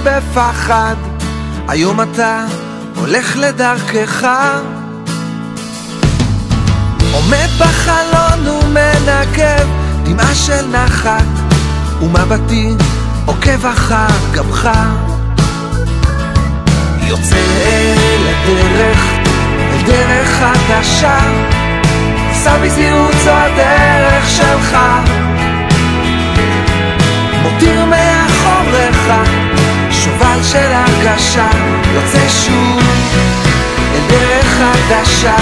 היה בפחד, היום אתה הולך לדרכך. עומד בחלון ומנגב דמעה של נחת, ומבטי עוקב אחר גבך. יוצא אל הדרך, אל דרך חדשה, סע בזהירות זו הדרך שלך. מותיר מאחוריך שובל של הרגשה, יוצא שוב אל דרך חדשה,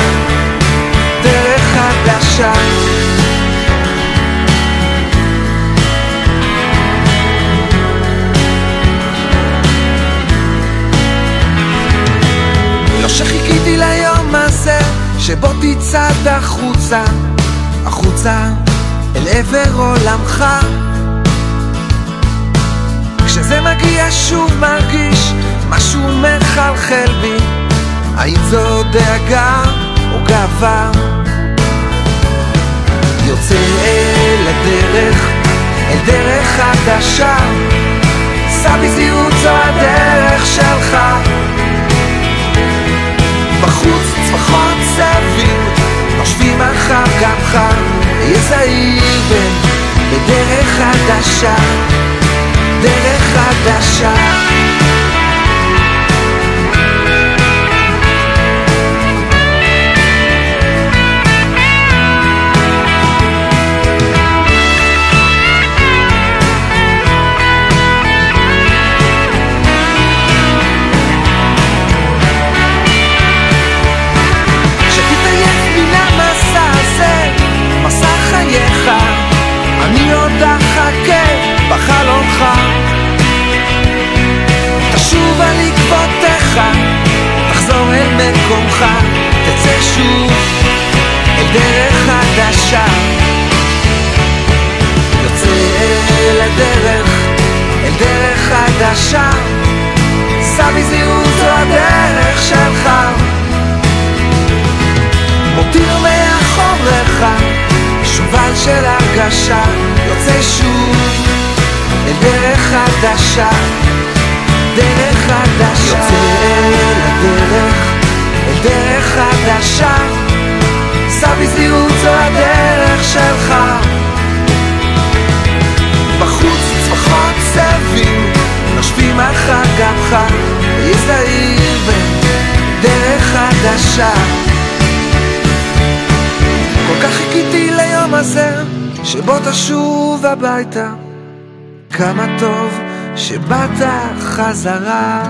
דרך חדשה. לא שחיכיתי ליום הזה שבו תצעד החוצה, החוצה אל עבר עולמך. כשזה מגיע שוב מרגיש משהו מחלחל בי, האם זו דאגה או גאווה? יוצא אל הדרך, אל דרך חדשה, סע בזהירות זו הדרך שלך. בחוץ צמחות זאבים נושבים אחר גבך, היה זהיר בדרך חדשה, דרך חדשה. אני עוד אחכה בחלונך, תשוב על עקבותיך, תחזור אל מקומך, תצא שוב אל דרך חדשה. יוצא אל הדרך, אל דרך חדשה, סע בזהירות זו הדרך שלך. מותיר מאחוריך שובל של הרגשה, יוצא שוב אל דרך חדשה, דרך חדשה. יוצא אל הדרך, אל דרך חדשה, סע בזהירות זו הדרך שלך. בחוץ צמחות זאבים נושבים אחר גבך, היה זהיר בדרך חדשה. כל כך חיכיתי ליום הזה שבו תשוב הביתה, כמה טוב שבאת חזרה.